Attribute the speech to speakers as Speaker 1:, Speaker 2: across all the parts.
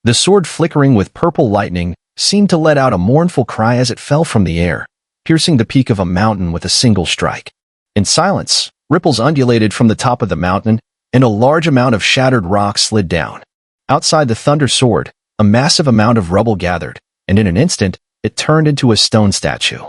Speaker 1: The sword, flickering with purple lightning, seemed to let out a mournful cry as it fell from the air, piercing the peak of a mountain with a single strike. In silence, ripples undulated from the top of the mountain, and a large amount of shattered rock slid down. Outside the thunder sword, a massive amount of rubble gathered, and in an instant, it turned into a stone statue.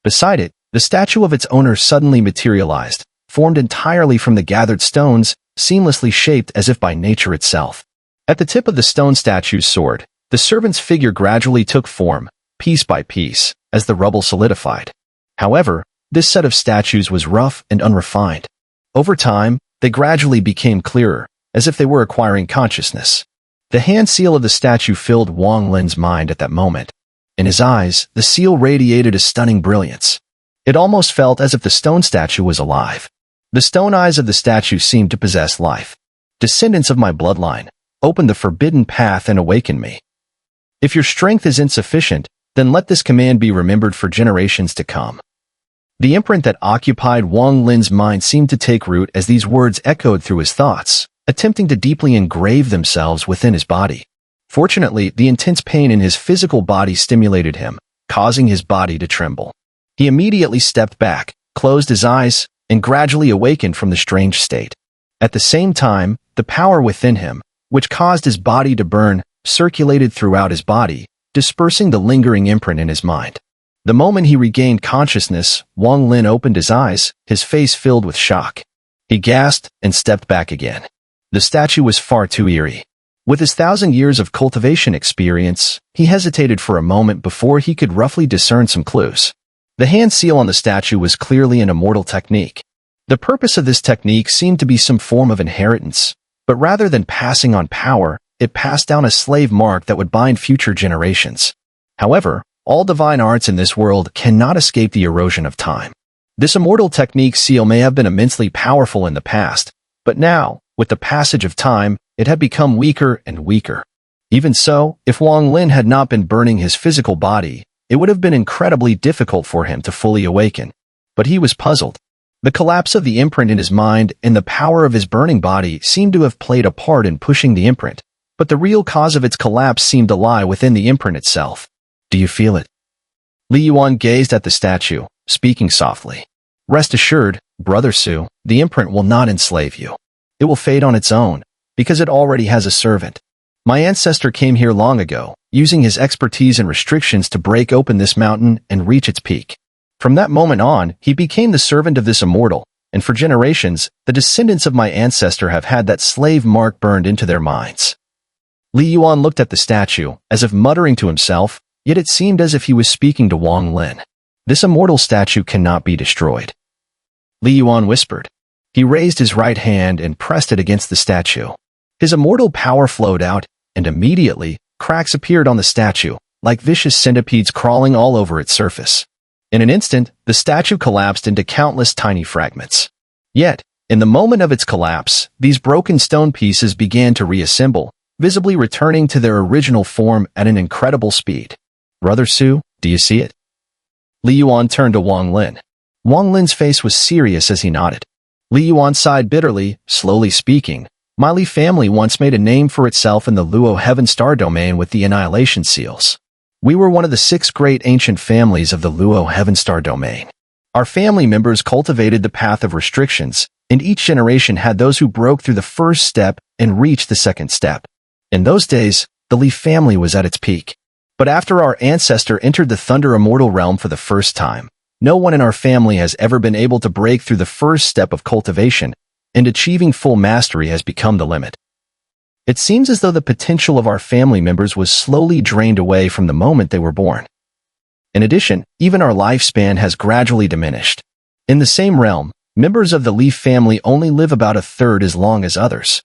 Speaker 1: Beside it, the statue of its owner suddenly materialized, formed entirely from the gathered stones, seamlessly shaped as if by nature itself. At the tip of the stone statue's sword, the servant's figure gradually took form, piece by piece, as the rubble solidified. However, this set of statues was rough and unrefined. Over time, they gradually became clearer, as if they were acquiring consciousness. The hand seal of the statue filled Wang Lin's mind at that moment. In his eyes, the seal radiated a stunning brilliance. It almost felt as if the stone statue was alive. The stone eyes of the statue seemed to possess life. Descendants of my bloodline, open the forbidden path and awaken me. If your strength is insufficient, then let this command be remembered for generations to come. The imprint that occupied Wang Lin's mind seemed to take root as these words echoed through his thoughts, attempting to deeply engrave themselves within his body. Fortunately, the intense pain in his physical body stimulated him, causing his body to tremble. He immediately stepped back, closed his eyes, and gradually awakened from the strange state. At the same time, the power within him, which caused his body to burn, circulated throughout his body, dispersing the lingering imprint in his mind. The moment he regained consciousness, Wang Lin opened his eyes, his face filled with shock. He gasped and stepped back again. The statue was far too eerie. With his 1,000 years of cultivation experience, he hesitated for a moment before he could roughly discern some clues. The hand seal on the statue was clearly an immortal technique. The purpose of this technique seemed to be some form of inheritance, but rather than passing on power, it passed down a slave mark that would bind future generations. However, all divine arts in this world cannot escape the erosion of time. This immortal technique seal may have been immensely powerful in the past, but now, with the passage of time, it had become weaker and weaker. Even so, if Wang Lin had not been burning his physical body, it would have been incredibly difficult for him to fully awaken. But he was puzzled. The collapse of the imprint in his mind and the power of his burning body seemed to have played a part in pushing the imprint, but the real cause of its collapse seemed to lie within the imprint itself. Do you feel it? Li Yuan gazed at the statue, speaking softly. Rest assured, Brother Su, the imprint will not enslave you. It will fade on its own, because it already has a servant. My ancestor came here long ago, using his expertise and restrictions to break open this mountain and reach its peak. From that moment on, he became the servant of this immortal, and for generations, the descendants of my ancestor have had that slave mark burned into their minds. Li Yuan looked at the statue, as if muttering to himself, yet it seemed as if he was speaking to Wang Lin. This immortal statue cannot be destroyed. Li Yuan whispered. He raised his right hand and pressed it against the statue. His immortal power flowed out, and immediately, cracks appeared on the statue, like vicious centipedes crawling all over its surface. In an instant, the statue collapsed into countless tiny fragments. Yet, in the moment of its collapse, these broken stone pieces began to reassemble, visibly returning to their original form at an incredible speed. Brother Su, do you see it? Li Yuan turned to Wang Lin. Wang Lin's face was serious as he nodded. Li Yuan sighed bitterly, slowly speaking. My Li family once made a name for itself in the Luo Heaven Star domain with the Annihilation Seals. We were one of the 6 great ancient families of the Luo Heaven Star domain. Our family members cultivated the path of restrictions, and each generation had those who broke through the first step and reached the second step. In those days, the Li family was at its peak. But after our ancestor entered the Thunder Immortal realm for the first time, no one in our family has ever been able to break through the first step of cultivation, and achieving full mastery has become the limit. It seems as though the potential of our family members was slowly drained away from the moment they were born. In addition, even our lifespan has gradually diminished. In the same realm, members of the Li family only live about a third as long as others.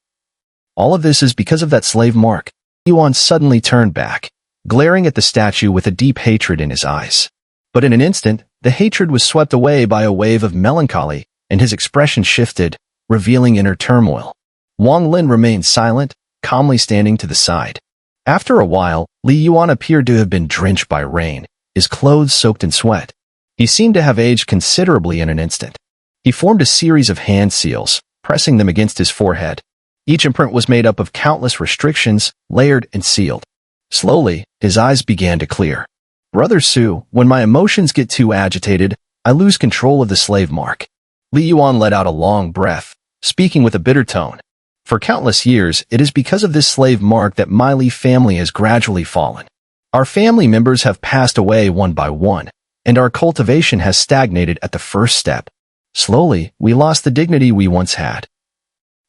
Speaker 1: All of this is because of that slave mark. Yuan suddenly turned back, glaring at the statue with a deep hatred in his eyes. But in an instant, the hatred was swept away by a wave of melancholy, and his expression shifted, revealing inner turmoil. Wang Lin remained silent, calmly standing to the side. After a while, Li Yuan appeared to have been drenched by rain, his clothes soaked in sweat. He seemed to have aged considerably in an instant. He formed a series of hand seals, pressing them against his forehead. Each imprint was made up of countless restrictions, layered and sealed. Slowly, his eyes began to clear. Brother Su, when my emotions get too agitated, I lose control of the slave mark. Li Yuan let out a long breath, speaking with a bitter tone. For countless years, it is because of this slave mark that my Li family has gradually fallen. Our family members have passed away one by one, and our cultivation has stagnated at the first step. Slowly, we lost the dignity we once had.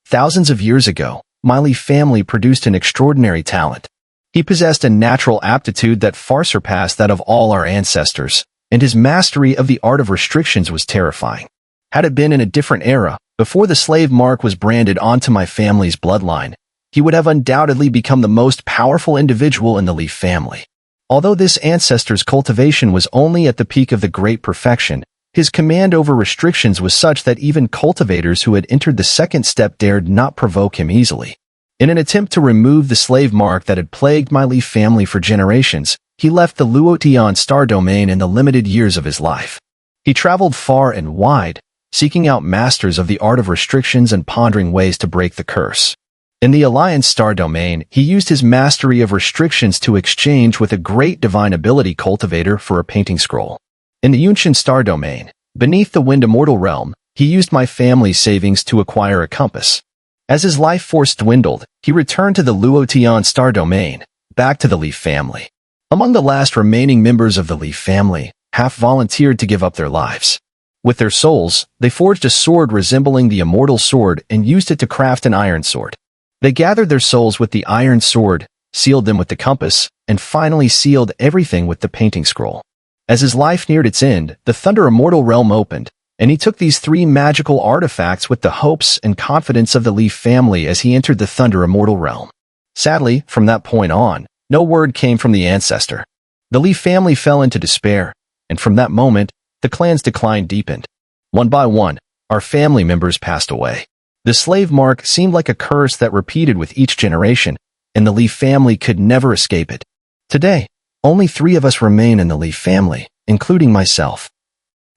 Speaker 1: Thousands of years ago, my Li family produced an extraordinary talent. He possessed a natural aptitude that far surpassed that of all our ancestors, and his mastery of the art of restrictions was terrifying. Had it been in a different era, before the slave mark was branded onto my family's bloodline, he would have undoubtedly become the most powerful individual in the Li family. Although this ancestor's cultivation was only at the peak of the great perfection, his command over restrictions was such that even cultivators who had entered the second step dared not provoke him easily. In an attempt to remove the slave mark that had plagued my Li family for generations, he left the Luotian star domain in the limited years of his life. He traveled far and wide, seeking out masters of the art of restrictions and pondering ways to break the curse. In the Alliance star domain, he used his mastery of restrictions to exchange with a great divine ability cultivator for a painting scroll. In the Yuan star domain, beneath the Wind Immortal realm, he used my family's savings to acquire a compass. As his life force dwindled, he returned to the Luotian star domain, back to the Li family. Among the last remaining members of the Li family, half volunteered to give up their lives. With their souls, they forged a sword resembling the immortal sword and used it to craft an iron sword. They gathered their souls with the iron sword, sealed them with the compass, and finally sealed everything with the painting scroll. As his life neared its end, the Thunder Immortal realm opened, and he took these three magical artifacts with the hopes and confidence of the Li family as he entered the Thunder Immortal realm. Sadly, from that point on, no word came from the ancestor. The Li family fell into despair, and from that moment, the clan's decline deepened. One by one, our family members passed away. The slave mark seemed like a curse that repeated with each generation, and the Li family could never escape it. Today, only 3 of us remain in the Li family, including myself.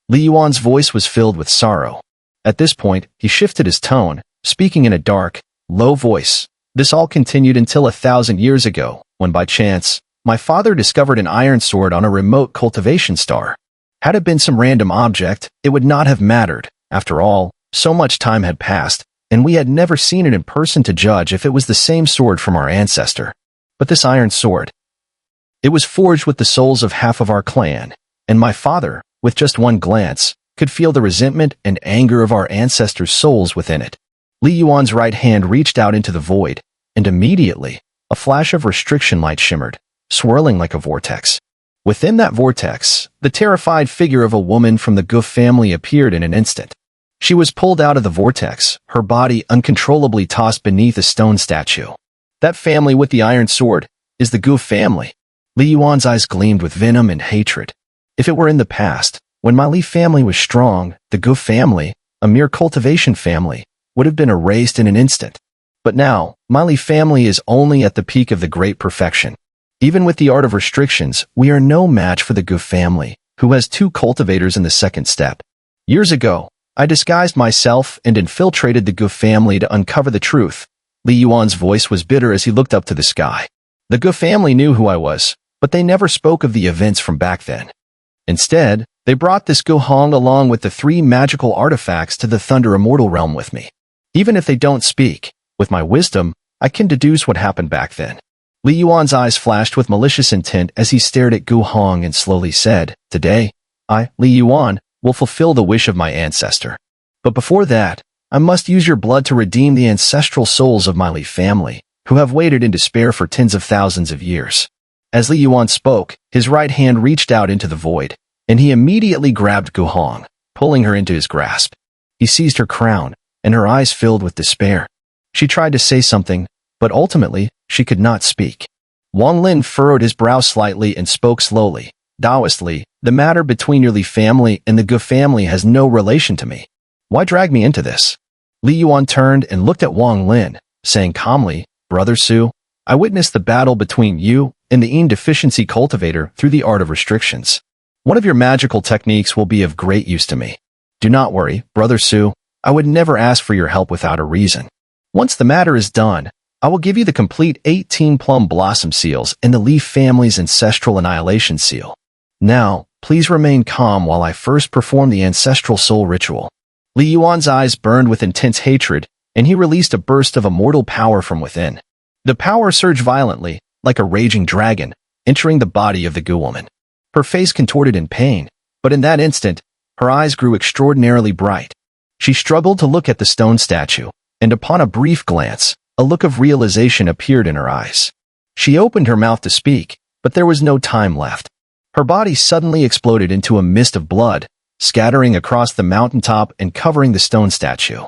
Speaker 1: Li Yuan's voice was filled with sorrow. At this point, he shifted his tone, speaking in a dark, low voice. This all continued until 1,000 years ago, when by chance, my father discovered an iron sword on a remote cultivation star. Had it been some random object, it would not have mattered. After all, so much time had passed, and we had never seen it in person to judge if it was the same sword from our ancestor. But this iron sword, it was forged with the souls of half of our clan, and my father, with just one glance, could feel the resentment and anger of our ancestors' souls within it. Li Yuan's right hand reached out into the void, and immediately, a flash of restriction light shimmered, swirling like a vortex. Within that vortex, the terrified figure of a woman from the Gu family appeared in an instant. She was pulled out of the vortex, her body uncontrollably tossed beneath a stone statue. That family with the iron sword is the Gu family. Li Yuan's eyes gleamed with venom and hatred. If it were in the past, when my Li family was strong, the Gu family, a mere cultivation family, would have been erased in an instant. But now, my Li family is only at the peak of the great perfection. Even with the art of restrictions, we are no match for the Gu family, who has 2 cultivators in the second step. Years ago, I disguised myself and infiltrated the Gu family to uncover the truth. Li Yuan's voice was bitter as he looked up to the sky. The Gu family knew who I was, but they never spoke of the events from back then. Instead, they brought this Gu Hong along with the 3 magical artifacts to the Thunder Immortal realm with me. Even if they don't speak, with my wisdom, I can deduce what happened back then. Li Yuan's eyes flashed with malicious intent as he stared at Gu Hong and slowly said, "Today, I, Li Yuan, will fulfill the wish of my ancestor. But before that, I must use your blood to redeem the ancestral souls of my Li family, who have waited in despair for tens of thousands of years." As Li Yuan spoke, his right hand reached out into the void, and he immediately grabbed Gu Hong, pulling her into his grasp. He seized her crown, and her eyes filled with despair. She tried to say something, but ultimately, she could not speak. Wang Lin furrowed his brow slightly and spoke slowly. "Taoistly, the matter between your Li family and the Gu family has no relation to me. Why drag me into this?" Li Yuan turned and looked at Wang Lin, saying calmly, "Brother Su, I witnessed the battle between you and the Yin deficiency cultivator through the art of restrictions. One of your magical techniques will be of great use to me. Do not worry, Brother Su, I would never ask for your help without a reason. Once the matter is done, I will give you the complete 18 plum blossom seals and the leaf family's ancestral annihilation seal. Now, please remain calm while I first perform the ancestral soul ritual." Li Yuan's eyes burned with intense hatred, and he released a burst of immortal power from within. The power surged violently, like a raging dragon, entering the body of the goo woman. Her face contorted in pain, but in that instant, her eyes grew extraordinarily bright. She struggled to look at the stone statue, and upon a brief glance, a look of realization appeared in her eyes. She opened her mouth to speak, but there was no time left. Her body suddenly exploded into a mist of blood, scattering across the mountaintop and covering the stone statue.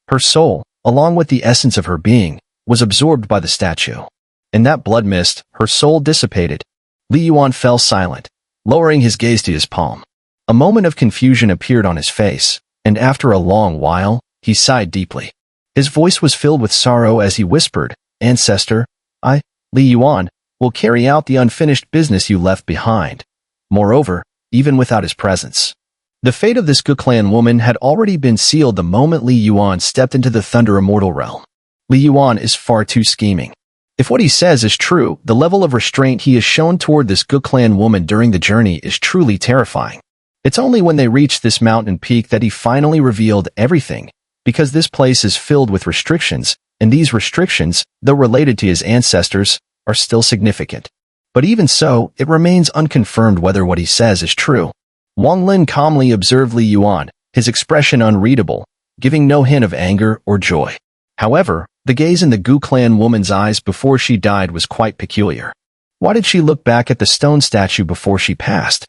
Speaker 1: Her soul, along with the essence of her being, was absorbed by the statue. In that blood mist, her soul dissipated. Li Yuan fell silent, lowering his gaze to his palm. A moment of confusion appeared on his face, and after a long while, he sighed deeply. His voice was filled with sorrow as he whispered, "Ancestor, I, Li Yuan, will carry out the unfinished business you left behind." Moreover, even without his presence, the fate of this Gu clan woman had already been sealed the moment Li Yuan stepped into the Thunder Immortal realm. Li Yuan is far too scheming. If what he says is true, the level of restraint he has shown toward this Gu clan woman during the journey is truly terrifying. It's only when they reached this mountain peak that he finally revealed everything, because this place is filled with restrictions, and these restrictions, though related to his ancestors, are still significant. But even so, it remains unconfirmed whether what he says is true. Wang Lin calmly observed Li Yuan, his expression unreadable, giving no hint of anger or joy. However, the gaze in the Gu clan woman's eyes before she died was quite peculiar. Why did she look back at the stone statue before she passed?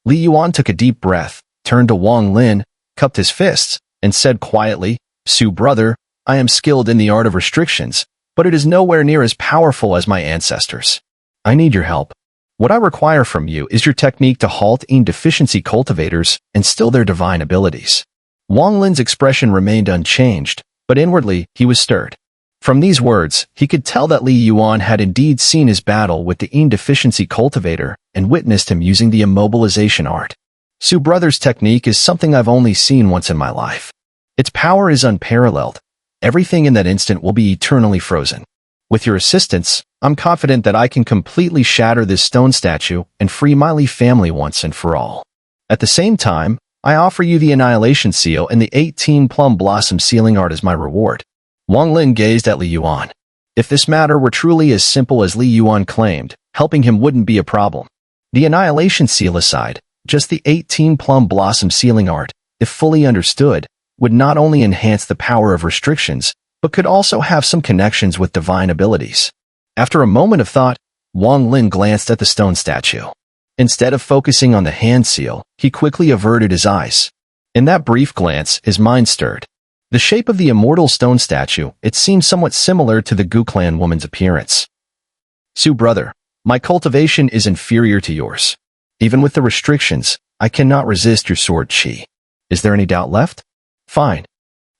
Speaker 1: Li Yuan took a deep breath, turned to Wang Lin, cupped his fists, and said quietly, "Su brother, I am skilled in the art of restrictions, but it is nowhere near as powerful as my ancestors. I need your help. What I require from you is your technique to halt deficiency cultivators and still their divine abilities." Wang Lin's expression remained unchanged, but inwardly he was stirred. From these words, he could tell that Li Yuan had indeed seen his battle with the deficiency cultivator and witnessed him using the immobilization art. Su brother's technique is something I've only seen once in my life. Its power is unparalleled. Everything in that instant will be eternally frozen. With your assistance, I'm confident that I can completely shatter this stone statue and free my Li family once and for all. At the same time, I offer you the Annihilation Seal and the 18 Plum Blossom Sealing Art as my reward. Wang Lin gazed at Li Yuan. If this matter were truly as simple as Li Yuan claimed, helping him wouldn't be a problem. The Annihilation Seal aside, just the 18 Plum Blossom Sealing Art, if fully understood, would not only enhance the power of restrictions, but could also have some connections with divine abilities. After a moment of thought, Wang Lin glanced at the stone statue. Instead of focusing on the hand seal, he quickly averted his eyes. In that brief glance, his mind stirred. The shape of the immortal stone statue, it seemed somewhat similar to the Gu clan woman's appearance. "Su brother, my cultivation is inferior to yours. Even with the restrictions, I cannot resist your sword chi. Is there any doubt left? Fine.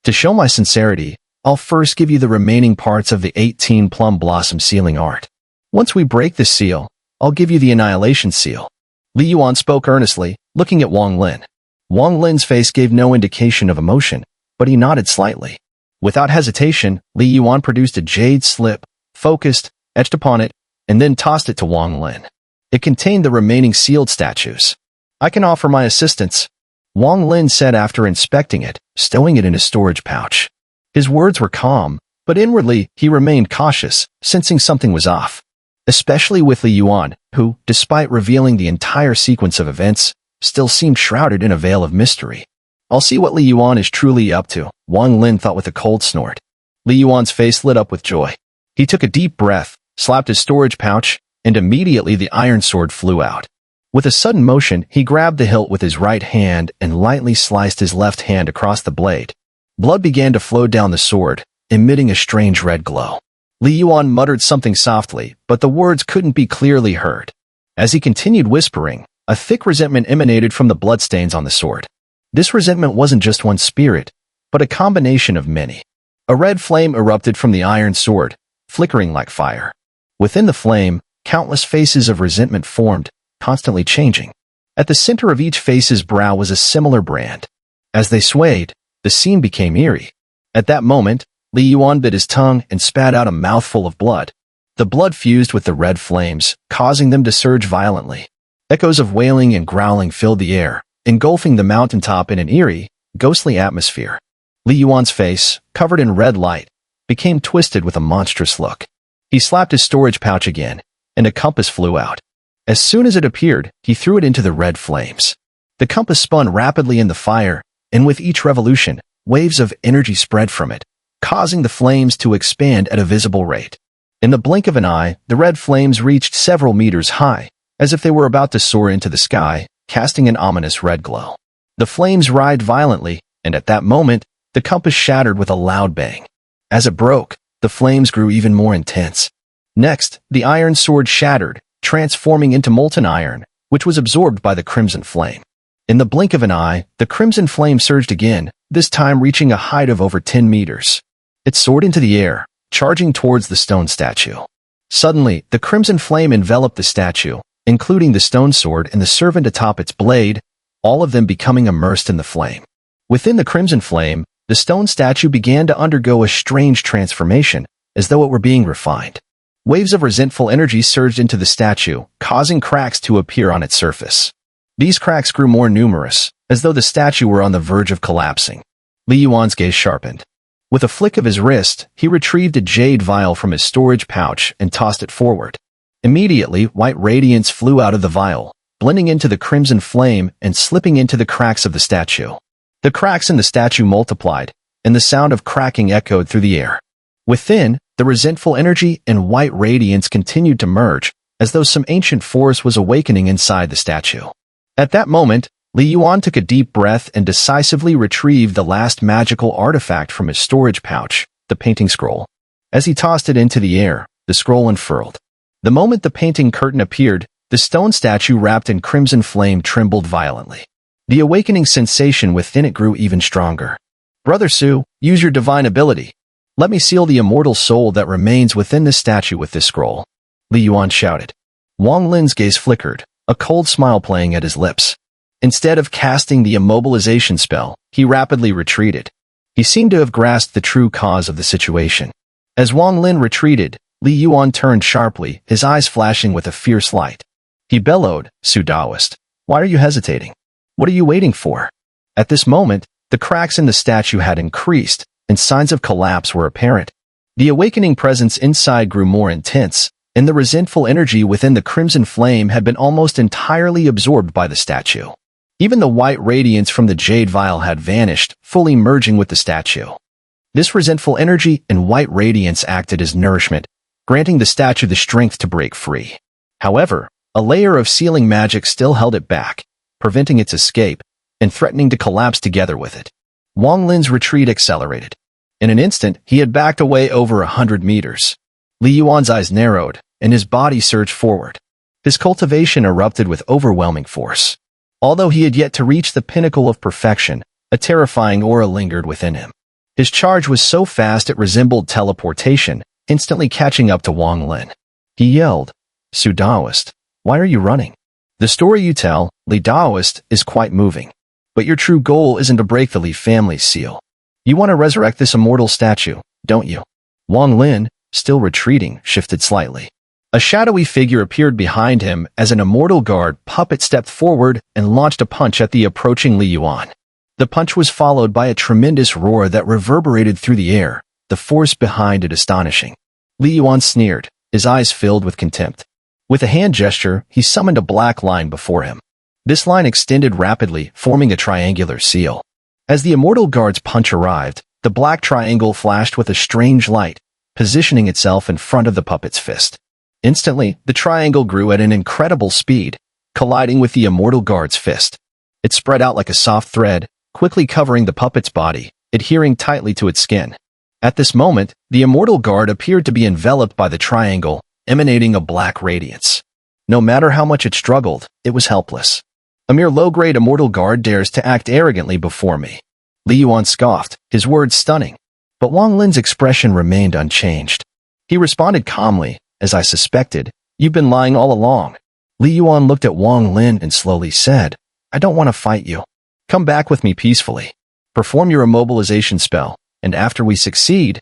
Speaker 1: To show my sincerity, I'll first give you the remaining parts of the 18 Plum Blossom Sealing Art. Once we break this seal, I'll give you the Annihilation Seal." Li Yuan spoke earnestly, looking at Wang Lin. Wang Lin's face gave no indication of emotion, but he nodded slightly. Without hesitation, Li Yuan produced a jade slip, focused, etched upon it, and then tossed it to Wang Lin. It contained the remaining sealed statues. "I can offer my assistance," Wang Lin said after inspecting it, stowing it in his storage pouch. His words were calm, but inwardly he remained cautious, sensing something was off. Especially with Li Yuan, who, despite revealing the entire sequence of events, still seemed shrouded in a veil of mystery. "I'll see what Li Yuan is truly up to," Wang Lin thought with a cold snort. Li Yuan's face lit up with joy. He took a deep breath, slapped his storage pouch, and immediately the iron sword flew out. With a sudden motion, he grabbed the hilt with his right hand and lightly sliced his left hand across the blade. Blood began to flow down the sword, emitting a strange red glow. Li Yuan muttered something softly, but the words couldn't be clearly heard. As he continued whispering, a thick resentment emanated from the bloodstains on the sword. This resentment wasn't just one spirit, but a combination of many. A red flame erupted from the iron sword, flickering like fire. Within the flame, countless faces of resentment formed, constantly changing. At the center of each face's brow was a similar brand. As they swayed, the scene became eerie. At that moment, Li Yuan bit his tongue and spat out a mouthful of blood. The blood fused with the red flames, causing them to surge violently. Echoes of wailing and growling filled the air, engulfing the mountaintop in an eerie, ghostly atmosphere. Li Yuan's face, covered in red light, became twisted with a monstrous look. He slapped his storage pouch again, and a compass flew out. As soon as it appeared, he threw it into the red flames. The compass spun rapidly in the fire, and with each revolution, waves of energy spread from it, causing the flames to expand at a visible rate. In the blink of an eye, the red flames reached several meters high, as if they were about to soar into the sky, casting an ominous red glow. The flames writhed violently, and at that moment, the compass shattered with a loud bang. As it broke, the flames grew even more intense. Next, the iron sword shattered, transforming into molten iron, which was absorbed by the crimson flame. In the blink of an eye, the crimson flame surged again, this time reaching a height of over 10 meters. It soared into the air, charging towards the stone statue. Suddenly, the crimson flame enveloped the statue, including the stone sword and the servant atop its blade, all of them becoming immersed in the flame. Within the crimson flame, the stone statue began to undergo a strange transformation, as though it were being refined. Waves of resentful energy surged into the statue, causing cracks to appear on its surface. These cracks grew more numerous, as though the statue were on the verge of collapsing. Li Yuan's gaze sharpened. With a flick of his wrist, he retrieved a jade vial from his storage pouch and tossed it forward. Immediately, white radiance flew out of the vial, blending into the crimson flame and slipping into the cracks of the statue. The cracks in the statue multiplied, and the sound of cracking echoed through the air. Within, the resentful energy and white radiance continued to merge, as though some ancient force was awakening inside the statue. At that moment, Li Yuan took a deep breath and decisively retrieved the last magical artifact from his storage pouch, the painting scroll. As he tossed it into the air, the scroll unfurled. The moment the painting curtain appeared, the stone statue wrapped in crimson flame trembled violently. The awakening sensation within it grew even stronger. "Brother Su, use your divine ability. Let me seal the immortal soul that remains within this statue with this scroll," Li Yuan shouted. Wang Lin's gaze flickered, a cold smile playing at his lips. Instead of casting the immobilization spell, he rapidly retreated. He seemed to have grasped the true cause of the situation. As Wang Lin retreated, Li Yuan turned sharply, his eyes flashing with a fierce light. He bellowed, "Su Daoist, why are you hesitating? What are you waiting for?" At this moment, the cracks in the statue had increased, and signs of collapse were apparent. The awakening presence inside grew more intense, and the resentful energy within the crimson flame had been almost entirely absorbed by the statue. Even the white radiance from the jade vial had vanished, fully merging with the statue. This resentful energy and white radiance acted as nourishment, granting the statue the strength to break free. However, a layer of sealing magic still held it back, preventing its escape, and threatening to collapse together with it. Wang Lin's retreat accelerated. In an instant, he had backed away over 100 meters. Li Yuan's eyes narrowed, and his body surged forward. His cultivation erupted with overwhelming force. Although he had yet to reach the pinnacle of perfection, a terrifying aura lingered within him. His charge was so fast it resembled teleportation, instantly catching up to Wang Lin. He yelled, "Su Daoist, why are you running? The story you tell, Li Daoist, is quite moving. But your true goal isn't to break the Li family's seal. You want to resurrect this immortal statue, don't you?" Wang Lin, still retreating, shifted slightly. A shadowy figure appeared behind him as an immortal guard puppet stepped forward and launched a punch at the approaching Li Yuan. The punch was followed by a tremendous roar that reverberated through the air, the force behind it astonishing. Li Yuan sneered, his eyes filled with contempt. With a hand gesture, he summoned a black line before him. This line extended rapidly, forming a triangular seal. As the immortal guard's punch arrived, the black triangle flashed with a strange light, positioning itself in front of the puppet's fist. Instantly, the triangle grew at an incredible speed, colliding with the immortal guard's fist. It spread out like a soft thread, quickly covering the puppet's body, adhering tightly to its skin. At this moment, the immortal guard appeared to be enveloped by the triangle, emanating a black radiance. No matter how much it struggled, it was helpless. "A mere low-grade immortal guard dares to act arrogantly before me." Li Yuan scoffed, his words stunning. But Wang Lin's expression remained unchanged. He responded calmly, "As I suspected, you've been lying all along." Li Yuan looked at Wang Lin and slowly said, "I don't want to fight you. Come back with me peacefully. Perform your immobilization spell, and after we succeed,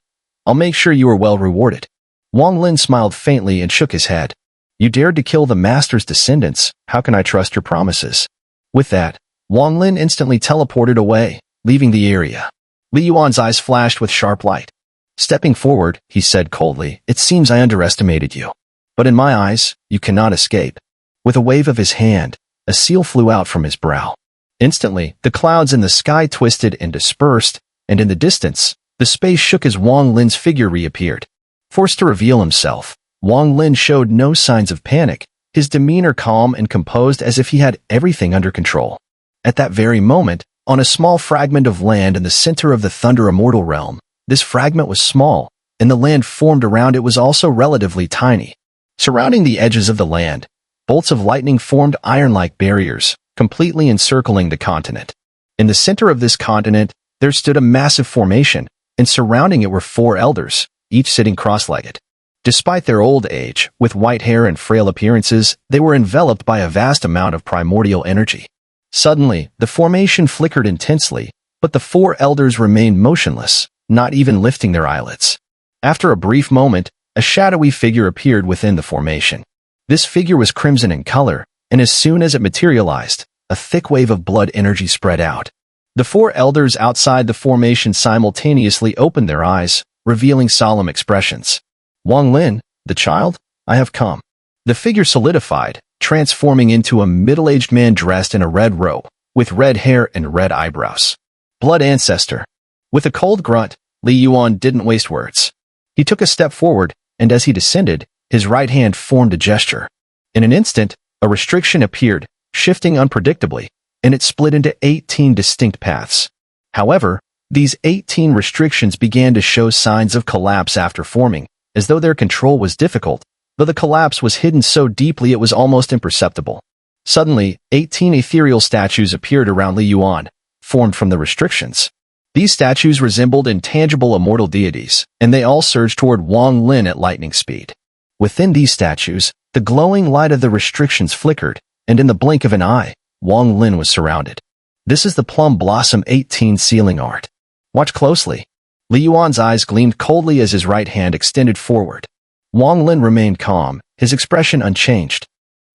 Speaker 1: I'll make sure you are well rewarded." Wang Lin smiled faintly and shook his head. "You dared to kill the master's descendants. How can I trust your promises?" With that, Wang Lin instantly teleported away, leaving the area. Li Yuan's eyes flashed with sharp light. Stepping forward, he said coldly, "It seems I underestimated you. But in my eyes, you cannot escape." With a wave of his hand, a seal flew out from his brow. Instantly, the clouds in the sky twisted and dispersed, and in the distance, the space shook as Wang Lin's figure reappeared. Forced to reveal himself, Wang Lin showed no signs of panic, his demeanor calm and composed as if he had everything under control. At that very moment, on a small fragment of land in the center of the Thunder Immortal realm, this fragment was small, and the land formed around it was also relatively tiny. Surrounding the edges of the land, bolts of lightning formed iron-like barriers, completely encircling the continent. In the center of this continent, there stood a massive formation, and surrounding it were 4 elders, each sitting cross-legged. Despite their old age, with white hair and frail appearances, they were enveloped by a vast amount of primordial energy. Suddenly, the formation flickered intensely, but the 4 elders remained motionless, not even lifting their eyelids. After a brief moment, a shadowy figure appeared within the formation. This figure was crimson in color, and as soon as it materialized, a thick wave of blood energy spread out. The 4 elders outside the formation simultaneously opened their eyes, revealing solemn expressions. "Wang Lin, the child, I have come." The figure solidified, transforming into a middle-aged man dressed in a red robe, with red hair and red eyebrows. Blood ancestor. With a cold grunt, Li Yuan didn't waste words. He took a step forward, and as he descended, his right hand formed a gesture. In an instant, a restriction appeared, shifting unpredictably, and it split into 18 distinct paths. However, these 18 restrictions began to show signs of collapse after forming, as though their control was difficult, though the collapse was hidden so deeply it was almost imperceptible. Suddenly, 18 ethereal statues appeared around Li Yuan, formed from the restrictions. These statues resembled intangible immortal deities, and they all surged toward Wang Lin at lightning speed. Within these statues, the glowing light of the restrictions flickered, and in the blink of an eye, Wang Lin was surrounded. This is the Plum Blossom 18 sealing art. Watch closely. Li Yuan's eyes gleamed coldly as his right hand extended forward. Wang Lin remained calm, his expression unchanged.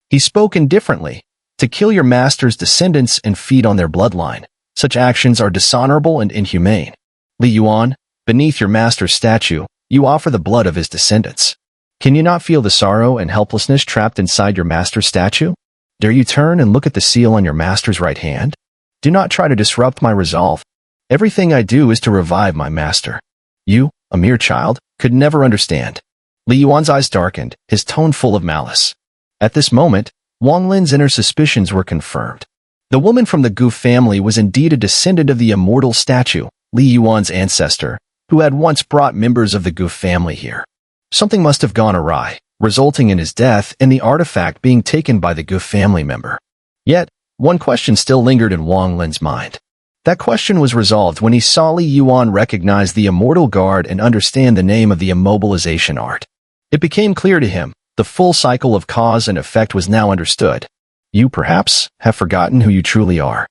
Speaker 1: He spoke indifferently. "To kill your master's descendants and feed on their bloodline. Such actions are dishonorable and inhumane. Li Yuan, beneath your master's statue, you offer the blood of his descendants. Can you not feel the sorrow and helplessness trapped inside your master's statue? Dare you turn and look at the seal on your master's right hand? Do not try to disrupt my resolve. Everything I do is to revive my master. You, a mere child, could never understand." Li Yuan's eyes darkened, his tone full of malice. At this moment, Wang Lin's inner suspicions were confirmed. The woman from the Gu family was indeed a descendant of the immortal statue, Li Yuan's ancestor, who had once brought members of the Gu family here. Something must have gone awry, resulting in his death and the artifact being taken by the Gu family member. Yet, one question still lingered in Wang Lin's mind. That question was resolved when he saw Li Yuan recognize the immortal guard and understand the name of the immobilization art. It became clear to him, the full cycle of cause and effect was now understood. You, perhaps, have forgotten who you truly are.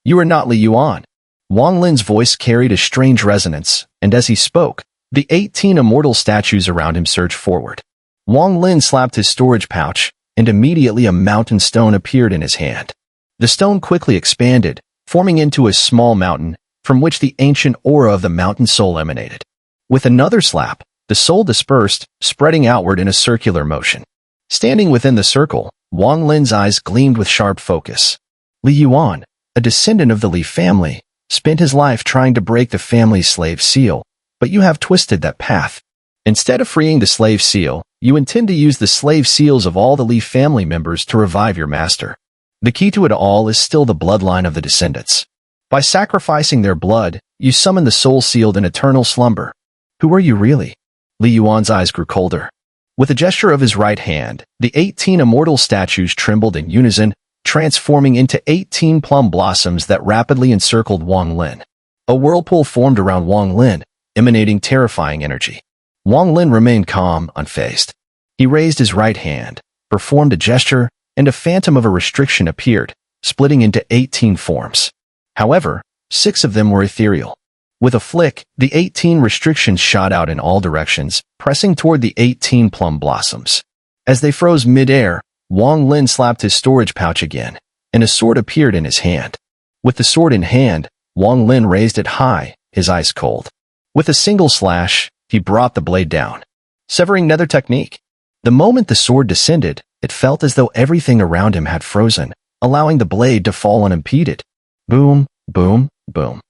Speaker 1: You are not Li Yuan. Wang Lin's voice carried a strange resonance, and as he spoke, the 18 immortal statues around him surged forward. Wang Lin slapped his storage pouch, and immediately a mountain stone appeared in his hand. The stone quickly expanded, forming into a small mountain, from which the ancient aura of the mountain soul emanated. With another slap, the soul dispersed, spreading outward in a circular motion. Standing within the circle, Wang Lin's eyes gleamed with sharp focus. Li Yuan, a descendant of the Li family, spent his life trying to break the family's slave seal, but you have twisted that path. Instead of freeing the slave seal, you intend to use the slave seals of all the Li family members to revive your master. The key to it all is still the bloodline of the descendants. By sacrificing their blood, you summon the soul sealed in eternal slumber. Who are you really? Li Yuan's eyes grew colder. With a gesture of his right hand, the 18 immortal statues trembled in unison, transforming into 18 plum blossoms that rapidly encircled Wang Lin. A whirlpool formed around Wang Lin, emanating terrifying energy. Wang Lin remained calm, unfazed. He raised his right hand, performed a gesture, and a phantom of a restriction appeared, splitting into 18 forms. However, 6 of them were ethereal. With a flick, the 18 restrictions shot out in all directions, pressing toward the 18 plum blossoms. As they froze mid-air, Wang Lin slapped his storage pouch again, and a sword appeared in his hand. With the sword in hand, Wang Lin raised it high, his eyes cold. With a single slash, he brought the blade down. Severing nether technique. The moment the sword descended, it felt as though everything around him had frozen, allowing the blade to fall unimpeded. Boom, boom, boom.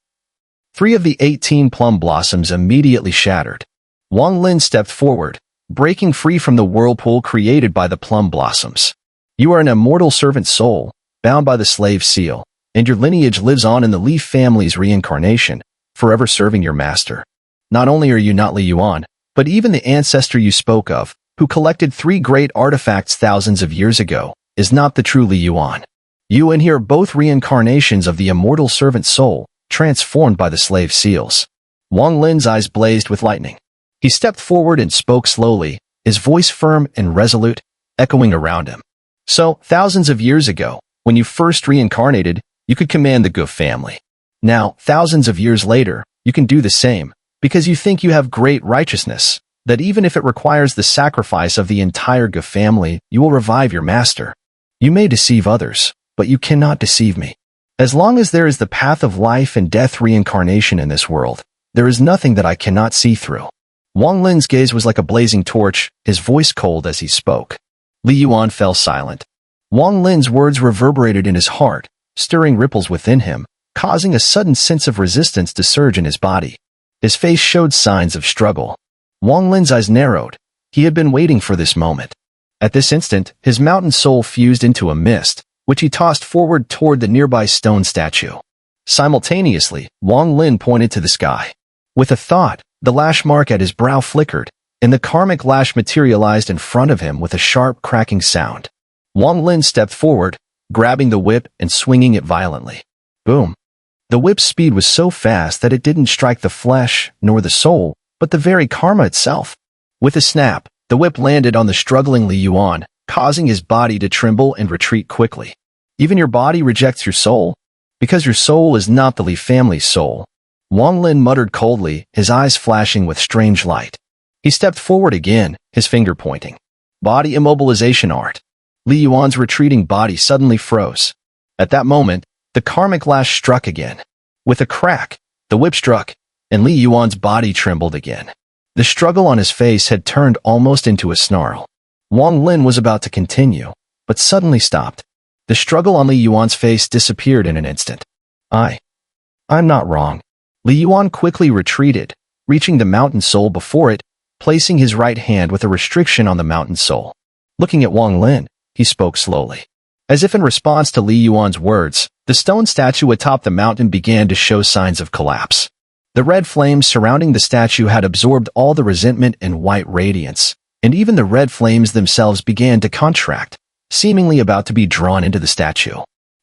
Speaker 1: 3 of the 18 plum blossoms immediately shattered. Wang Lin stepped forward, breaking free from the whirlpool created by the plum blossoms. You are an immortal servant soul, bound by the slave seal, and your lineage lives on in the Li family's reincarnation, forever serving your master. Not only are you not Li Yuan, but even the ancestor you spoke of, who collected 3 great artifacts thousands of years ago, is not the true Li Yuan. You and he are both reincarnations of the immortal servant soul, transformed by the slave seals. Wang Lin's eyes blazed with lightning. He stepped forward and spoke slowly, his voice firm and resolute, echoing around him. So, thousands of years ago, when you first reincarnated, you could command the Gu family. Now, thousands of years later, you can do the same, because you think you have great righteousness, that even if it requires the sacrifice of the entire Gu family, you will revive your master. You may deceive others, but you cannot deceive me. As long as there is the path of life and death reincarnation in this world, there is nothing that I cannot see through. Wang Lin's gaze was like a blazing torch, his voice cold as he spoke. Li Yuan fell silent. Wang Lin's words reverberated in his heart, stirring ripples within him, causing a sudden sense of resistance to surge in his body. His face showed signs of struggle. Wang Lin's eyes narrowed. He had been waiting for this moment. At this instant, his mountain soul fused into a mist, which he tossed forward toward the nearby stone statue. Simultaneously, Wang Lin pointed to the sky. With a thought, the lash mark at his brow flickered, and the karmic lash materialized in front of him with a sharp cracking sound. Wang Lin stepped forward, grabbing the whip and swinging it violently. Boom. The whip's speed was so fast that it didn't strike the flesh nor the soul, but the very karma itself. With a snap, the whip landed on the struggling Li Yuan, causing his body to tremble and retreat quickly. Even your body rejects your soul? Because your soul is not the Li family's soul. Wang Lin muttered coldly, his eyes flashing with strange light. He stepped forward again, his finger pointing. Body immobilization art. Li Yuan's retreating body suddenly froze. At that moment, the karmic lash struck again. With a crack, the whip struck, and Li Yuan's body trembled again. The struggle on his face had turned almost into a snarl. Wang Lin was about to continue, but suddenly stopped. The struggle on Li Yuan's face disappeared in an instant. I'm not wrong. Li Yuan quickly retreated, reaching the mountain soul before it, placing his right hand with a restriction on the mountain soul. Looking at Wang Lin, he spoke slowly. As if in response to Li Yuan's words, the stone statue atop the mountain began to show signs of collapse. The red flames surrounding the statue had absorbed all the resentment and white radiance, and even the red flames themselves began to contract, seemingly about to be drawn into the statue.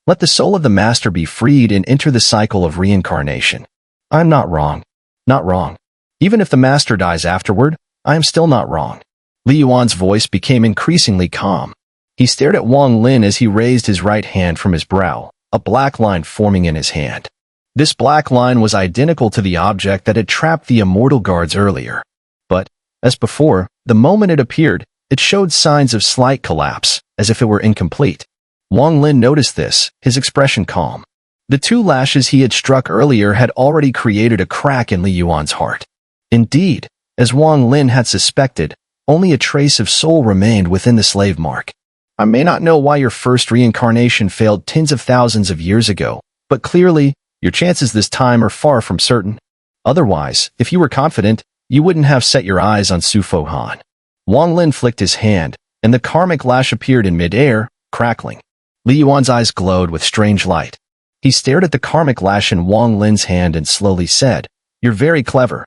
Speaker 1: Let the soul of the master be freed and enter the cycle of reincarnation. I'm not wrong. Not wrong. Even if the master dies afterward, I am still not wrong. Li Yuan's voice became increasingly calm. He stared at Wang Lin as he raised his right hand from his brow, a black line forming in his hand. This black line was identical to the object that had trapped the immortal guards earlier. But, as before, the moment it appeared, it showed signs of slight collapse, as if it were incomplete. Wang Lin noticed this, his expression calm. The 2 lashes he had struck earlier had already created a crack in Li Yuan's heart. Indeed, as Wang Lin had suspected, only a trace of soul remained within the slave mark. I may not know why your first reincarnation failed tens of thousands of years ago, but clearly, your chances this time are far from certain. Otherwise, if you were confident, you wouldn't have set your eyes on Su Fo Han. Wang Lin flicked his hand, and the karmic lash appeared in mid-air, crackling. Li Yuan's eyes glowed with strange light. He stared at the karmic lash in Wang Lin's hand and slowly said, "You're very clever."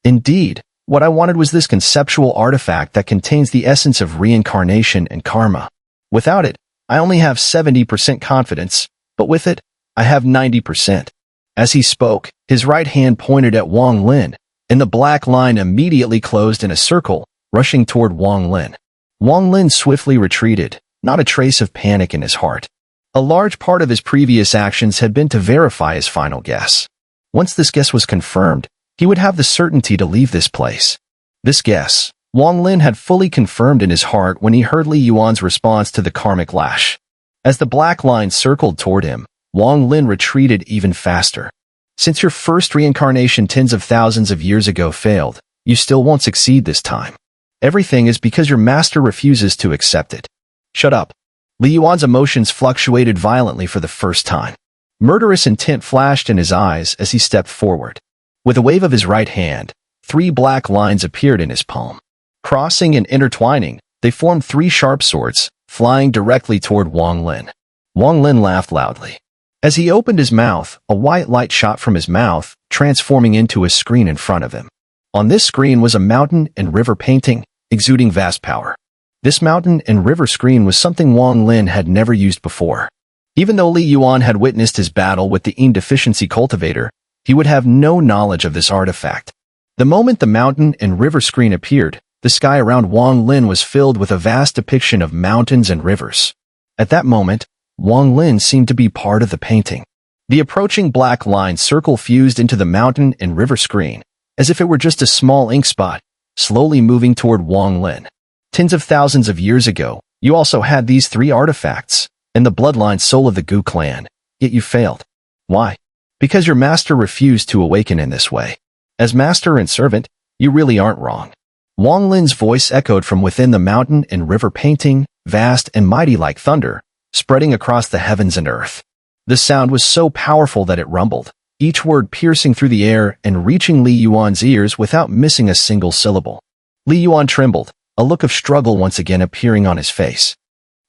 Speaker 1: Indeed, what I wanted was this conceptual artifact that contains the essence of reincarnation and karma. Without it, I only have 70% confidence, but with it, I have 90%. As he spoke, his right hand pointed at Wang Lin, and the black line immediately closed in a circle, rushing toward Wang Lin. Wang Lin swiftly retreated, not a trace of panic in his heart. A large part of his previous actions had been to verify his final guess. Once this guess was confirmed, he would have the certainty to leave this place. This guess, Wang Lin had fully confirmed in his heart when he heard Li Yuan's response to the karmic lash. As the black line circled toward him, Wang Lin retreated even faster. Since your first reincarnation tens of thousands of years ago failed, you still won't succeed this time. Everything is because your master refuses to accept it. Shut up. Li Yuan's emotions fluctuated violently for the first time. Murderous intent flashed in his eyes as he stepped forward. With a wave of his right hand, 3 black lines appeared in his palm. Crossing and intertwining, they formed 3 sharp swords, flying directly toward Wang Lin. Wang Lin laughed loudly. As he opened his mouth, a white light shot from his mouth, transforming into a screen in front of him. On this screen was a mountain and river painting, exuding vast power. This mountain and river screen was something Wang Lin had never used before. Even though Li Yuan had witnessed his battle with the Yin deficiency cultivator, he would have no knowledge of this artifact. The moment the mountain and river screen appeared, the sky around Wang Lin was filled with a vast depiction of mountains and rivers. At that moment, Wang Lin seemed to be part of the painting. The approaching black line circle fused into the mountain and river screen, as if it were just a small ink spot, slowly moving toward Wang Lin. Tens of thousands of years ago, you also had these 3 artifacts, and the bloodline soul of the Gu clan, yet you failed. Why? Because your master refused to awaken in this way. As master and servant, you really aren't wrong. Wang Lin's voice echoed from within the mountain and river painting, vast and mighty like thunder, spreading across the heavens and earth. The sound was so powerful that it rumbled, each word piercing through the air and reaching Li Yuan's ears without missing a single syllable. Li Yuan trembled, a look of struggle once again appearing on his face.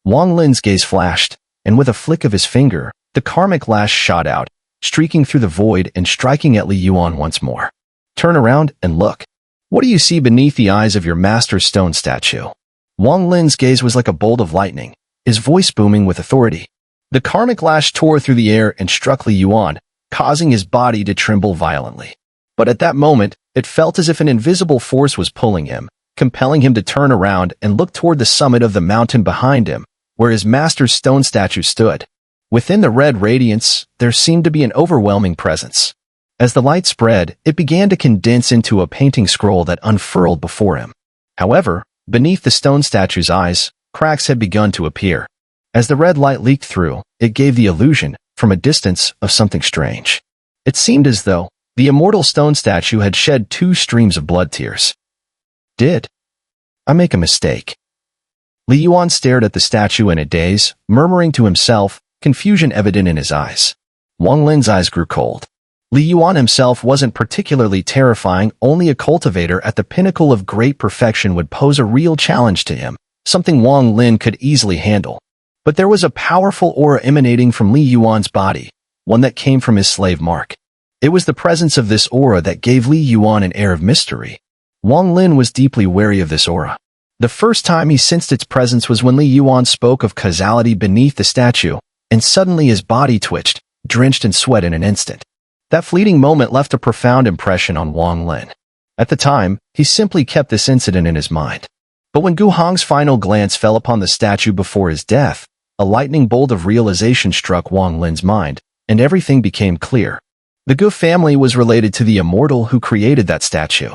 Speaker 1: Wang Lin's gaze flashed, and with a flick of his finger, the karmic lash shot out, streaking through the void and striking at Li Yuan once more. Turn around and look. What do you see beneath the eyes of your master's stone statue? Wang Lin's gaze was like a bolt of lightning, his voice booming with authority. The karmic lash tore through the air and struck Li Yuan, causing his body to tremble violently. But at that moment, it felt as if an invisible force was pulling him, compelling him to turn around and look toward the summit of the mountain behind him, where his master's stone statue stood. Within the red radiance, there seemed to be an overwhelming presence. As the light spread, it began to condense into a painting scroll that unfurled before him. However, beneath the stone statue's eyes, cracks had begun to appear. As the red light leaked through, it gave the illusion, from a distance, of something strange. It seemed as though the immortal stone statue had shed 2 streams of blood tears. Did I make a mistake? Li Yuan stared at the statue in a daze, murmuring to himself, confusion evident in his eyes. Wang Lin's eyes grew cold. Li Yuan himself wasn't particularly terrifying, only a cultivator at the pinnacle of great perfection would pose a real challenge to him, something Wang Lin could easily handle. But there was a powerful aura emanating from Li Yuan's body, one that came from his slave mark. It was the presence of this aura that gave Li Yuan an air of mystery. Wang Lin was deeply wary of this aura. The first time he sensed its presence was when Li Yuan spoke of causality beneath the statue, and suddenly his body twitched, drenched in sweat in an instant. That fleeting moment left a profound impression on Wang Lin. At the time, he simply kept this incident in his mind. But when Gu Hong's final glance fell upon the statue before his death, a lightning bolt of realization struck Wang Lin's mind, and everything became clear. The Gu family was related to the immortal who created that statue.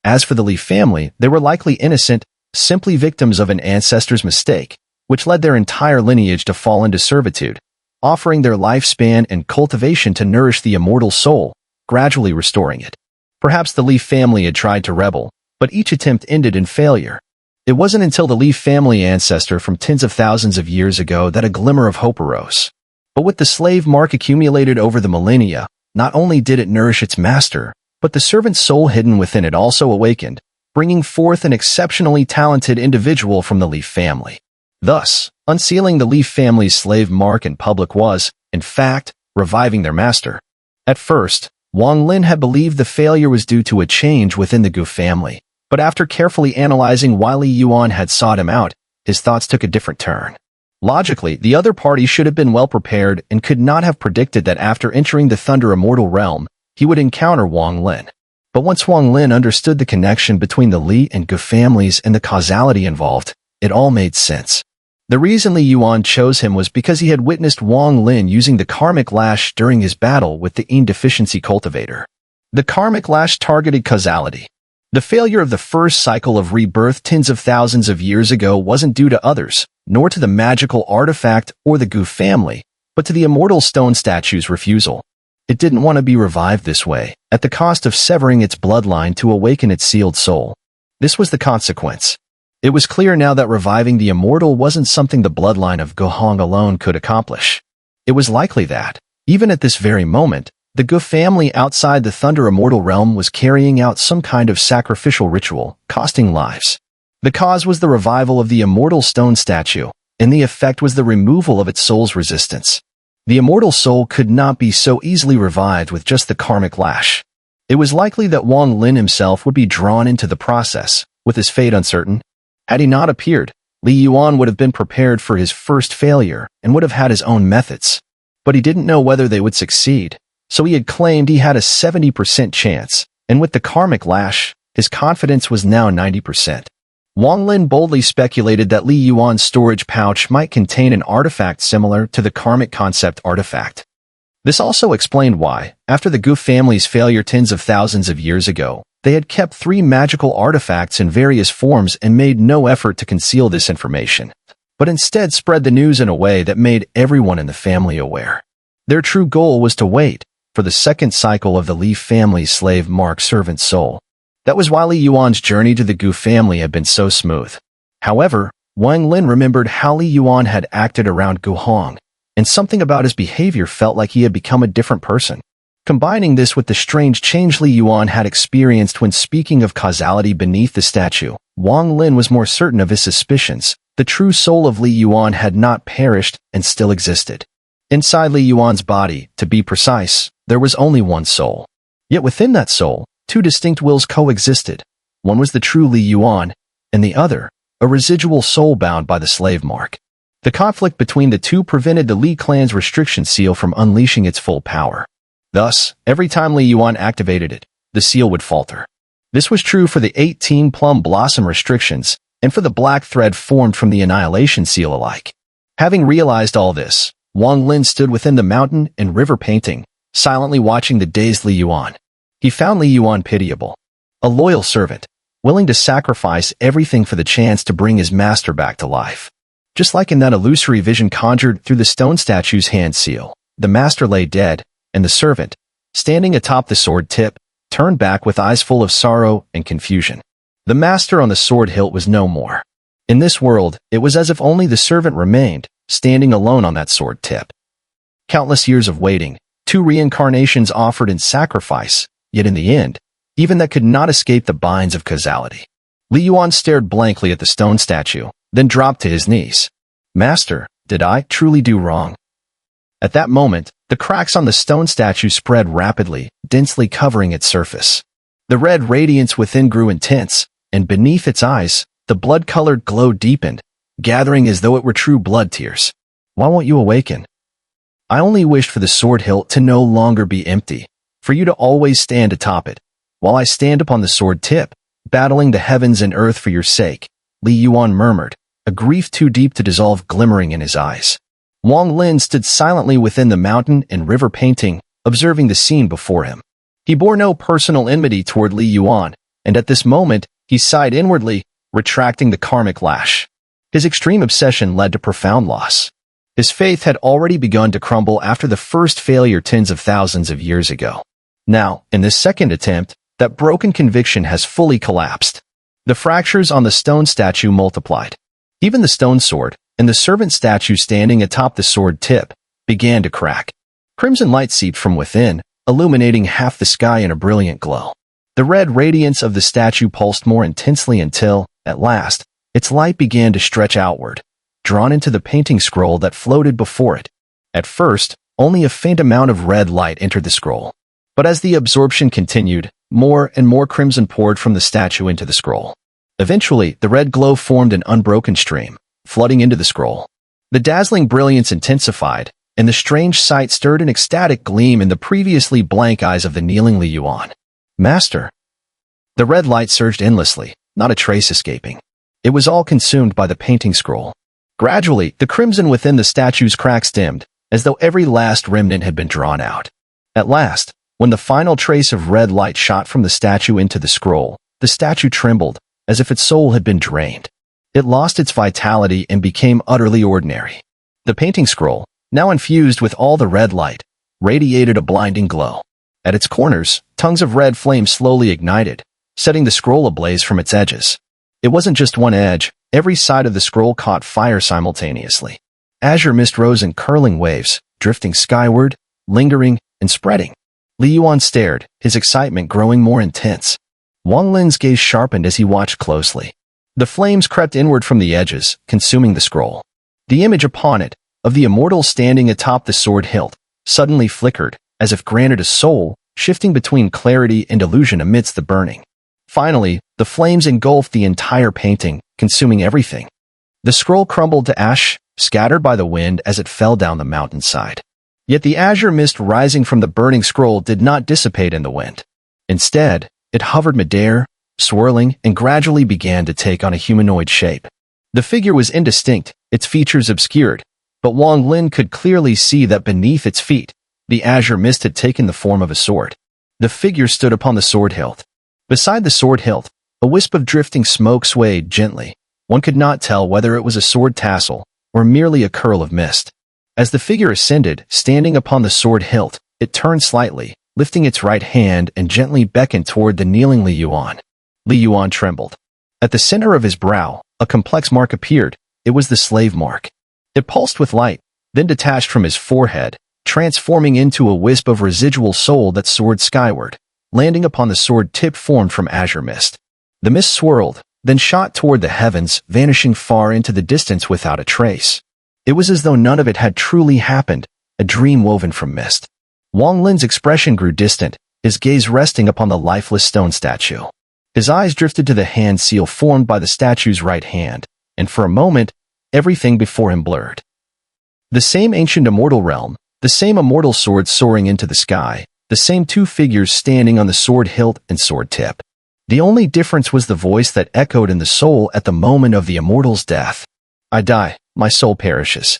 Speaker 1: As for the Li family, they were likely innocent, simply victims of an ancestor's mistake, which led their entire lineage to fall into servitude, offering their lifespan and cultivation to nourish the immortal soul, gradually restoring it. Perhaps the Li family had tried to rebel, but each attempt ended in failure. It wasn't until the Li family ancestor from tens of thousands of years ago that a glimmer of hope arose. But with the slave mark accumulated over the millennia, not only did it nourish its master, but the servant's soul hidden within it also awakened, bringing forth an exceptionally talented individual from the Li family. Thus, unsealing the Li family's slave mark in public was, in fact, reviving their master. At first, Wang Lin had believed the failure was due to a change within the Gu family, but after carefully analyzing why Li Yuan had sought him out, his thoughts took a different turn. Logically, the other party should have been well prepared and could not have predicted that after entering the Thunder Immortal realm, he would encounter Wang Lin. But once Wang Lin understood the connection between the Li and Gu families and the causality involved, it all made sense. The reason Li Yuan chose him was because he had witnessed Wang Lin using the karmic lash during his battle with the Yin deficiency cultivator. The karmic lash targeted causality. The failure of the first cycle of rebirth tens of thousands of years ago wasn't due to others, nor to the magical artifact or the Gu family, but to the immortal stone statue's refusal. It didn't want to be revived this way, at the cost of severing its bloodline to awaken its sealed soul. This was the consequence. It was clear now that reviving the immortal wasn't something the bloodline of Gohong alone could accomplish. It was likely that, even at this very moment, the Gu family outside the Thunder Immortal realm was carrying out some kind of sacrificial ritual, costing lives. The cause was the revival of the immortal stone statue, and the effect was the removal of its soul's resistance. The immortal soul could not be so easily revived with just the karmic lash. It was likely that Wang Lin himself would be drawn into the process, with his fate uncertain. Had he not appeared, Li Yuan would have been prepared for his first failure and would have had his own methods. But he didn't know whether they would succeed. So he had claimed he had a 70% chance, and with the karmic lash, his confidence was now 90%. Wang Lin boldly speculated that Li Yuan's storage pouch might contain an artifact similar to the karmic concept artifact. This also explained why, after the Gu family's failure tens of thousands of years ago, they had kept 3 magical artifacts in various forms and made no effort to conceal this information, but instead spread the news in a way that made everyone in the family aware. Their true goal was to wait for the second cycle of the Li family's slave mark servant soul. That was why Li Yuan's journey to the Gu family had been so smooth. However, Wang Lin remembered how Li Yuan had acted around Gohong, and something about his behavior felt like he had become a different person. Combining this with the strange change Li Yuan had experienced when speaking of causality beneath the statue, Wang Lin was more certain of his suspicions. The true soul of Li Yuan had not perished and still existed. Inside Li Yuan's body, to be precise, there was only one soul. Yet within that soul, 2 distinct wills coexisted. One was the true Li Yuan, and the other, a residual soul bound by the slave mark. The conflict between the two prevented the Li clan's restriction seal from unleashing its full power. Thus, every time Li Yuan activated it, the seal would falter. This was true for the 18 plum blossom restrictions, and for the black thread formed from the annihilation seal alike. Having realized all this, Wang Lin stood within the mountain and river painting, silently watching the dazed Li Yuan. He found Li Yuan pitiable. A loyal servant, willing to sacrifice everything for the chance to bring his master back to life. Just like in that illusory vision conjured through the stone statue's hand seal, the master lay dead, and the servant, standing atop the sword tip, turned back with eyes full of sorrow and confusion. The master on the sword hilt was no more. In this world, it was as if only the servant remained, standing alone on that sword tip. Countless years of waiting, 2 reincarnations offered in sacrifice, yet in the end, even that could not escape the binds of causality. Li Yuan stared blankly at the stone statue, then dropped to his knees. Master, did I truly do wrong? At that moment, the cracks on the stone statue spread rapidly, densely covering its surface. The red radiance within grew intense, and beneath its eyes, the blood-colored glow deepened, gathering as though it were true blood tears. Why won't you awaken? I only wished for the sword hilt to no longer be empty, for you to always stand atop it, while I stand upon the sword tip, battling the heavens and earth for your sake, Li Yuan murmured, a grief too deep to dissolve glimmering in his eyes. Wang Lin stood silently within the mountain and river painting, observing the scene before him. He bore no personal enmity toward Li Yuan, and at this moment, he sighed inwardly, retracting the karmic lash. His extreme obsession led to profound loss. His faith had already begun to crumble after the first failure tens of thousands of years ago. Now, in this second attempt, that broken conviction has fully collapsed. The fractures on the stone statue multiplied. Even the stone sword, and the servant statue standing atop the sword tip, began to crack. Crimson light seeped from within, illuminating half the sky in a brilliant glow. The red radiance of the statue pulsed more intensely until, at last, its light began to stretch outward, drawn into the painting scroll that floated before it. At first, only a faint amount of red light entered the scroll. But as the absorption continued, more and more crimson poured from the statue into the scroll. Eventually, the red glow formed an unbroken stream, flooding into the scroll. The dazzling brilliance intensified, and the strange sight stirred an ecstatic gleam in the previously blank eyes of the kneeling Li Yuan. Master! The red light surged endlessly, not a trace escaping. It was all consumed by the painting scroll. Gradually, the crimson within the statue's cracks dimmed, as though every last remnant had been drawn out. At last, when the final trace of red light shot from the statue into the scroll, the statue trembled, as if its soul had been drained. It lost its vitality and became utterly ordinary. The painting scroll, now infused with all the red light, radiated a blinding glow. At its corners, tongues of red flame slowly ignited, setting the scroll ablaze from its edges. It wasn't just one edge, every side of the scroll caught fire simultaneously. Azure mist rose in curling waves, drifting skyward, lingering, and spreading. Yuan stared, his excitement growing more intense. Wang Lin's gaze sharpened as he watched closely. The flames crept inward from the edges, consuming the scroll. The image upon it, of the immortal standing atop the sword hilt, suddenly flickered, as if granted a soul, shifting between clarity and illusion amidst the burning. Finally, the flames engulfed the entire painting, consuming everything. The scroll crumbled to ash, scattered by the wind as it fell down the mountainside. Yet the azure mist rising from the burning scroll did not dissipate in the wind. Instead, it hovered midair, swirling, and gradually began to take on a humanoid shape. The figure was indistinct, its features obscured, but Wang Lin could clearly see that beneath its feet, the azure mist had taken the form of a sword. The figure stood upon the sword hilt. Beside the sword hilt, a wisp of drifting smoke swayed gently. One could not tell whether it was a sword tassel or merely a curl of mist. As the figure ascended, standing upon the sword hilt, it turned slightly, lifting its right hand and gently beckoned toward the kneeling Yuan. Yuan trembled. At the center of his brow, a complex mark appeared. It was the slave mark. It pulsed with light, then detached from his forehead, transforming into a wisp of residual soul that soared skyward, landing upon the sword tip formed from azure mist. The mist swirled, then shot toward the heavens, vanishing far into the distance without a trace. It was as though none of it had truly happened, a dream woven from mist. Wang Lin's expression grew distant, his gaze resting upon the lifeless stone statue. His eyes drifted to the hand seal formed by the statue's right hand, and for a moment, everything before him blurred. The same ancient immortal realm, the same immortal sword soaring into the sky, the same two figures standing on the sword hilt and sword tip. The only difference was the voice that echoed in the soul at the moment of the immortal's death. I die, my soul perishes.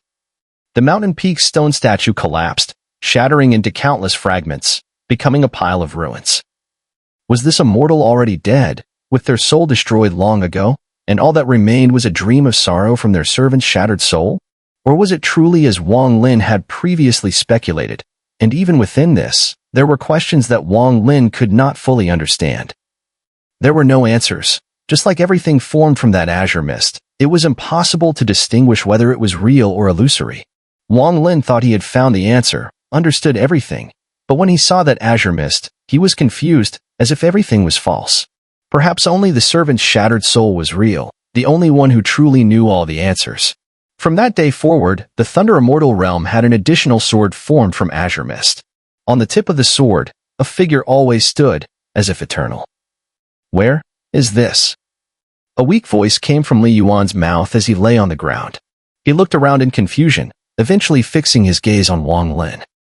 Speaker 1: The mountain peak's stone statue collapsed, shattering into countless fragments, becoming a pile of ruins. Was this immortal already dead, with their soul destroyed long ago, and all that remained was a dream of sorrow from their servant's shattered soul? Or was it truly as Wang Lin had previously speculated, and even within this, there were questions that Wang Lin could not fully understand? There were no answers. Just like everything formed from that azure mist, it was impossible to distinguish whether it was real or illusory. Wang Lin thought he had found the answer, understood everything, but when he saw that azure mist, he was confused, as if everything was false. Perhaps only the servant's shattered soul was real, the only one who truly knew all the answers. From that day forward, the Thunder Immortal realm had an additional sword formed from azure mist. On the tip of the sword, a figure always stood, as if eternal. Where is this? A weak voice came from Yuan's mouth as he lay on the ground. He looked around in confusion, eventually fixing his gaze on Wang Lin.